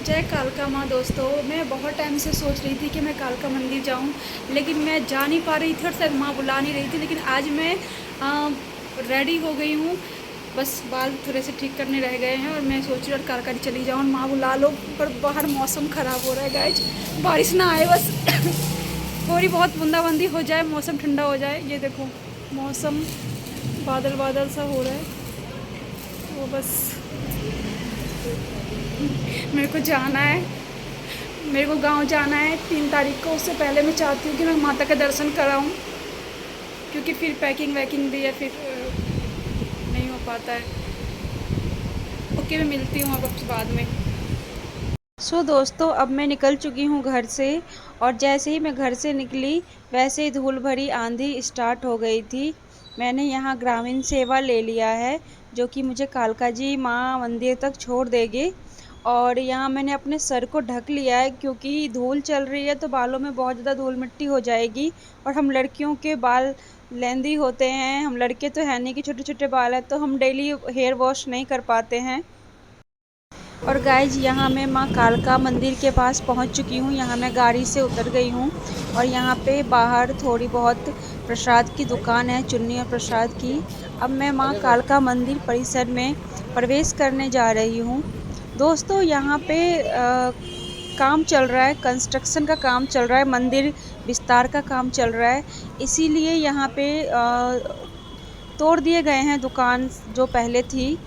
जय कालका माँ। दोस्तों, मैं बहुत टाइम से सोच रही थी कि मैं कालका मंदिर जाऊँ, लेकिन मैं जा नहीं पा रही थी और शायद माँ बुला नहीं रही थी। लेकिन आज मैं रेडी हो गई हूँ। बस बाल थोड़े से ठीक करने रह गए हैं और मैं सोच रही हूँ कालका चली जाऊँ, माँ बुला लो। पर बाहर मौसम ख़राब हो रहा है गाइज, बारिश ना आए बस। थोड़ी बहुत बूंदाबांदी हो जाए, मौसम ठंडा हो जाए। ये देखो मौसम बादल बादल सा हो रहा है, वो बस मेरे को जाना है। मेरे को गांव जाना है 3 तारीख को। उससे पहले मैं चाहती हूँ कि मैं माता का दर्शन कराऊँ, क्योंकि फिर पैकिंग वैकिंग भी है, फिर नहीं हो पाता है। ओके, मैं मिलती हूँ अब आपसे बाद में। दोस्तों, अब मैं निकल चुकी हूँ घर से, और जैसे ही मैं घर से निकली वैसे ही धूल भरी आंधी स्टार्ट हो गई थी। मैंने यहाँ ग्रामीण सेवा ले लिया है, जो कि मुझे कालका जी माँ मंदिर तक छोड़ देगी। और यहाँ मैंने अपने सर को ढक लिया है, क्योंकि धूल चल रही है तो बालों में बहुत ज़्यादा धूल मिट्टी हो जाएगी। और हम लड़कियों के बाल लेंदी होते हैं, हम लड़के तो है नहीं कि छोटे छोटे बाल हैं, तो हम डेली हेयर वॉश नहीं कर पाते हैं। और गाइज, यहाँ मैं माँ कालका मंदिर के पास पहुँच चुकी हूँ। यहाँ मैं गाड़ी से उतर गई हूँ, और यहाँ पे बाहर थोड़ी बहुत प्रसाद की दुकान है, चुन्नी और प्रसाद की। अब मैं माँ कालका मंदिर परिसर में प्रवेश करने जा रही हूँ। दोस्तों, यहाँ पे काम चल रहा है, कंस्ट्रक्शन का काम चल रहा है, मंदिर विस्तार का काम चल रहा है। इसीलिए यहाँ पे तोड़ दिए गए हैं दुकान जो पहले थी,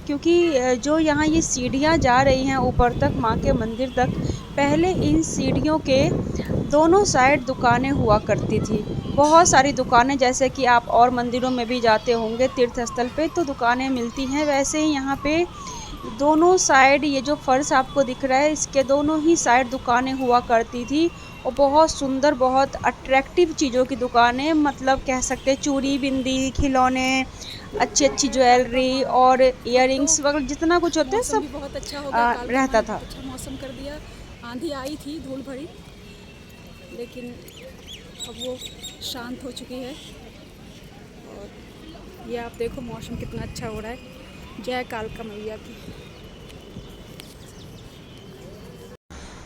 क्योंकि जो यहाँ ये सीढ़ियाँ जा रही हैं ऊपर तक माँ के मंदिर तक, पहले इन सीढ़ियों के दोनों साइड दुकानें हुआ करती थी। बहुत सारी दुकानें, जैसे कि आप और मंदिरों में भी जाते होंगे तीर्थ स्थल पे तो दुकानें मिलती हैं, वैसे ही यहाँ पे दोनों साइड ये जो फर्श आपको दिख रहा है, इसके दोनों ही साइड दुकानें हुआ करती थी। और बहुत सुंदर, बहुत अट्रैक्टिव चीज़ों की दुकानें, मतलब कह सकते हैं चूड़ी बिंदी, खिलौने, अच्छी अच्छी ज्वेलरी और तो इयररिंग्स वगैरह जितना कुछ होता है मौसम सब भी बहुत अच्छा हो गया, कालका माँ रहता ने था। बहुत अच्छा मौसम कर दिया। आंधी आई थी धूल भरी, लेकिन अब वो शांत हो चुकी है। और ये आप देखो मौसम कितना अच्छा हो रहा है। जय कालका मैया की।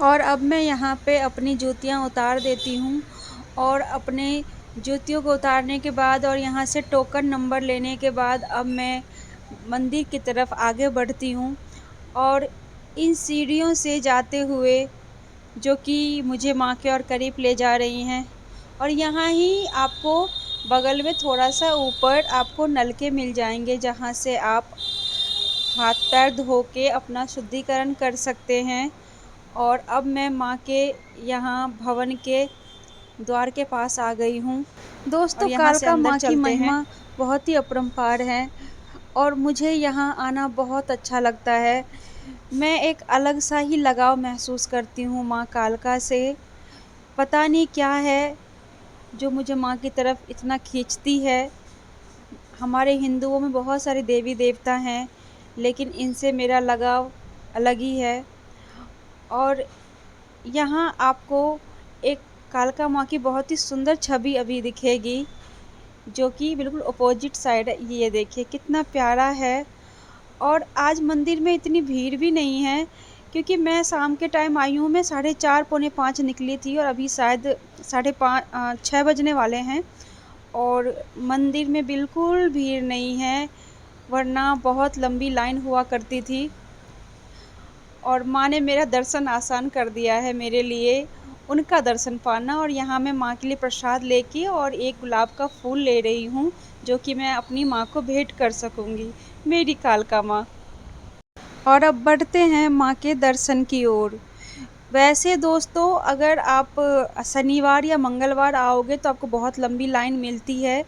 और अब मैं यहाँ पे अपनी जूतियाँ उतार देती हूँ, और अपने जूतियों को उतारने के बाद और यहाँ से टोकन नंबर लेने के बाद अब मैं मंदिर की तरफ आगे बढ़ती हूँ। और इन सीढ़ियों से जाते हुए, जो कि मुझे माँ के और करीब ले जा रही हैं, और यहाँ ही आपको बगल में थोड़ा सा ऊपर आपको नलके मिल जाएंगे, जहाँ से आप हाथ पैर धो के अपना शुद्धिकरण कर सकते हैं। और अब मैं माँ के यहाँ भवन के द्वार के पास आ गई हूँ। दोस्तों, यहाँ से कालका अंदर माँ की चलते हैं। महिमा बहुत ही अपरंपार है, और मुझे यहाँ आना बहुत अच्छा लगता है। मैं एक अलग सा ही लगाव महसूस करती हूँ माँ कालका से। पता नहीं क्या है जो मुझे माँ की तरफ इतना खींचती है। हमारे हिंदुओं में बहुत सारे देवी देवता हैं, लेकिन इनसे मेरा लगाव अलग ही है। और यहाँ आपको एक कालका माँ की बहुत ही सुंदर छवि अभी दिखेगी, जो कि बिल्कुल अपोजिट साइड है। ये देखिए कितना प्यारा है। और आज मंदिर में इतनी भीड़ भी नहीं है, क्योंकि मैं शाम के टाइम आई हूँ। मैं 4:30 पौने 5 निकली थी, और अभी शायद 6 बजने वाले हैं। और मंदिर में बिल्कुल भीड़ नहीं है, वरना बहुत लंबी लाइन हुआ करती थी। और माँ ने मेरा दर्शन आसान कर दिया है मेरे लिए, उनका दर्शन पाना। और यहाँ मैं माँ के लिए प्रसाद लेके और एक गुलाब का फूल ले रही हूँ, जो कि मैं अपनी माँ को भेंट कर सकूँगी, मेरी कालका माँ। और अब बढ़ते हैं माँ के दर्शन की ओर। वैसे दोस्तों, अगर आप शनिवार या मंगलवार आओगे तो आपको बहुत लंबी लाइन मिलती है,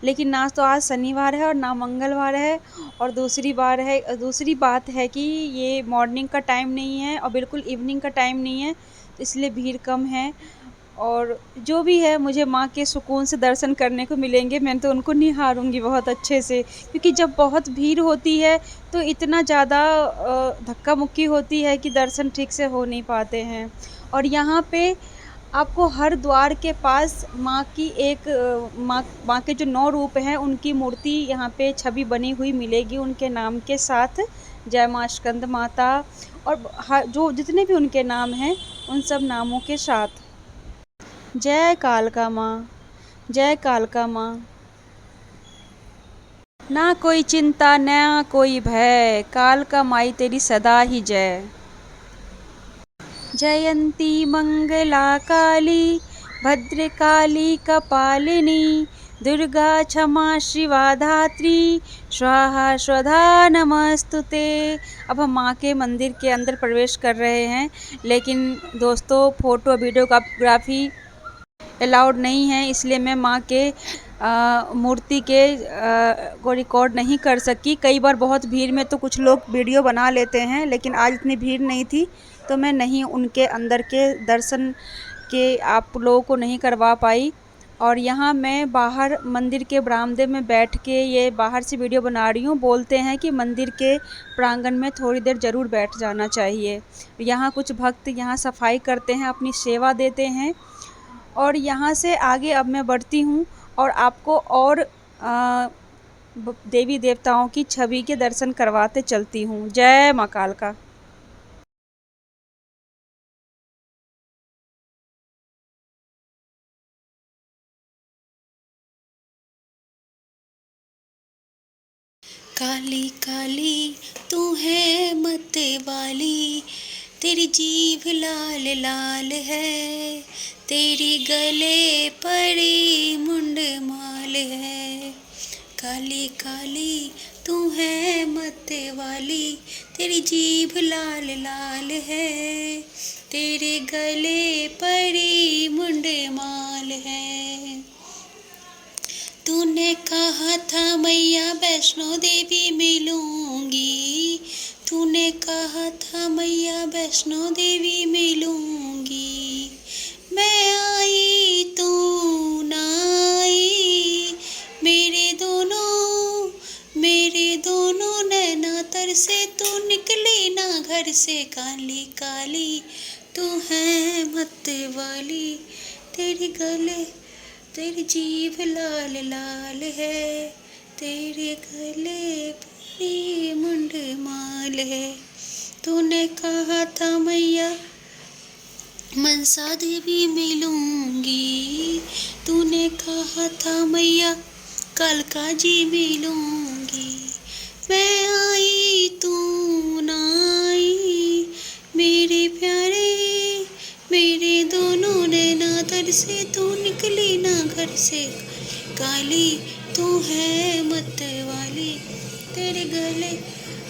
लेकिन ना तो आज शनिवार है और ना मंगलवार है। और दूसरी बात है कि ये मॉर्निंग का टाइम नहीं है और बिल्कुल इवनिंग का टाइम नहीं है, तो इसलिए भीड़ कम है। और जो भी है, मुझे माँ के सुकून से दर्शन करने को मिलेंगे। मैं तो उनको निहारूंगी बहुत अच्छे से, क्योंकि जब बहुत भीड़ होती है तो इतना ज़्यादा धक्का मुक्की होती है कि दर्शन ठीक से हो नहीं पाते हैं। और यहाँ पे आपको हर द्वार के पास माँ की एक माँ के जो 9 रूप हैं उनकी मूर्ति यहाँ पे छवि बनी हुई मिलेगी, उनके नाम के साथ जय माँ स्कंद माता, और जो जितने भी उनके नाम हैं उन सब नामों के साथ। जय कालका माँ, जय कालका माँ। ना कोई चिंता ना कोई भय, कालका माई तेरी सदा ही जय। जयंती मंगला काली, भद्रकाली कपालिनी, दुर्गा क्षमा शिवा धात्री, स्वाहा स्वधा नमस्तुते। अब हम माँ के मंदिर के अंदर प्रवेश कर रहे हैं, लेकिन दोस्तों फ़ोटो वीडियोग्राफी अलाउड नहीं है, इसलिए मैं माँ के मूर्ति के को रिकॉर्ड नहीं कर सकी। कई बार बहुत भीड़ में तो कुछ लोग वीडियो बना लेते हैं, लेकिन आज इतनी भीड़ नहीं थी तो मैं नहीं उनके अंदर के दर्शन के आप लोगों को नहीं करवा पाई। और यहाँ मैं बाहर मंदिर के बरामदे में बैठ के ये बाहर से वीडियो बना रही हूँ। बोलते हैं कि मंदिर के प्रांगण में थोड़ी देर ज़रूर बैठ जाना चाहिए। यहाँ कुछ भक्त यहाँ सफाई करते हैं, अपनी सेवा देते हैं। और यहाँ से आगे अब मैं बढ़ती हूँ और आपको और देवी देवताओं की छवि के दर्शन करवाते चलती हूँ। जय माँ कालका। काली काली तू है मत वाली, तेरी जीभ लाल लाल है, तेरी गले पड़ी मुंड माल है। काली काली तू है मत वाली, तेरी जीभ लाल लाल है, तेरे गले पड़ी मुंड माल है। तूने कहा था मैया वैष्णो देवी मिलूंगी, तूने कहा था मैया वैष्णो देवी मिलूंगी, मैं आई तू ना आई, मेरे दोनों नैना तर से तू निकली ना घर से। काली काली तू है मत वाली, तेरी गले तेरी जीभ लाल लाल है, तेरे गले पड़ी मुंड माल है। तूने कहा था मैया मनसा देवी मिलूंगी, तूने कहा था मैया कालका जी मिलूंगी, मैं आई तू ना आई, मेरे प्यारे मेरे दोनों नैना तर से तू निकली ना घर से। काली तू है मत वाली, तेरे गले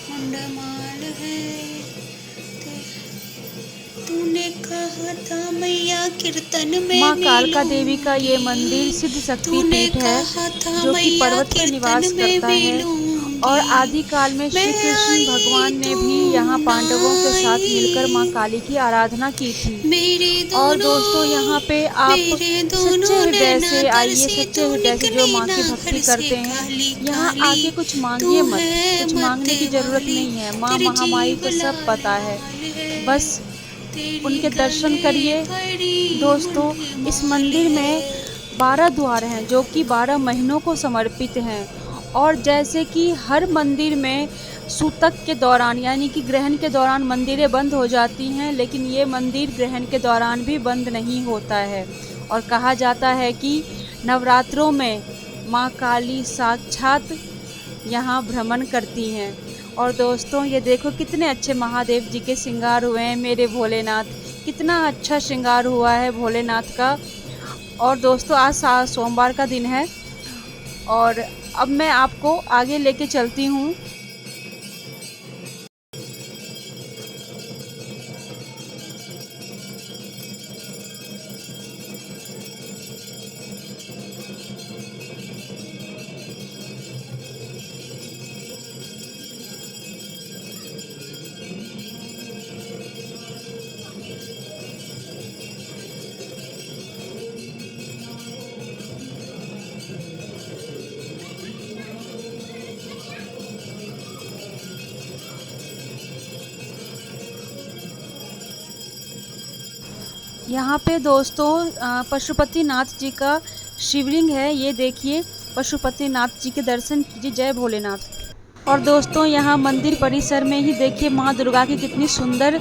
मुंडा माल है, तूने कहा था मैया कीर्तन में माँ कालका देवी का ये मंदिर सिद्ध शक्ति पीठ है, जो कि पर्वत पर निवास करता है। और आदि काल में श्री कृष्ण भगवान ने भी यहाँ पांडवों के साथ मिलकर माँ काली की आराधना की थी। और दोस्तों यहाँ पे आप सच्चे हृदय से आइए, सच्चे हृदय से जो माँ की भक्ति करते हैं, यहाँ आके कुछ मांगिए मत, कुछ मांगने की ज़रूरत नहीं है। माँ महामाई को सब पता है, बस उनके दर्शन करिए। दोस्तों इस मंदिर में 12 द्वार हैं, जो कि 12 महीनों को समर्पित हैं। और जैसे कि हर मंदिर में सूतक के दौरान यानी कि ग्रहण के दौरान मंदिरें बंद हो जाती हैं, लेकिन ये मंदिर ग्रहण के दौरान भी बंद नहीं होता है। और कहा जाता है कि नवरात्रों में माँ काली साक्षात यहाँ भ्रमण करती हैं। और दोस्तों ये देखो कितने अच्छे महादेव जी के श्रृंगार हुए हैं मेरे भोलेनाथ, कितना अच्छा श्रृंगार हुआ है भोलेनाथ का। और दोस्तों आज सोमवार का दिन है और अब मैं आपको आगे लेके चलती हूँ। यहाँ पे दोस्तों पशुपतिनाथ जी का शिवलिंग है, ये देखिए। पशुपतिनाथ जी के दर्शन कीजिए। जय भोलेनाथ। और दोस्तों यहाँ मंदिर परिसर में ही देखिए माँ दुर्गा की कितनी सुंदर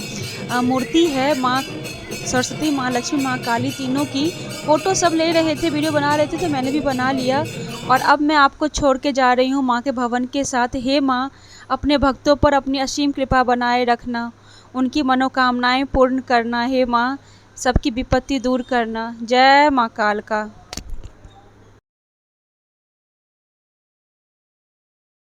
मूर्ति है। माँ सरस्वती, माँ लक्ष्मी, माँ काली, तीनों की फ़ोटो सब ले रहे थे, वीडियो बना रहे थे, तो मैंने भी बना लिया। और अब मैं आपको छोड़ के जा रही हूँ माँ के भवन के साथ। हे माँ, अपने भक्तों पर अपनी असीम कृपा बनाए रखना, उनकी मनोकामनाएं पूर्ण करना। हे माँ, सबकी विपत्ति दूर करना। जय माँ कालका।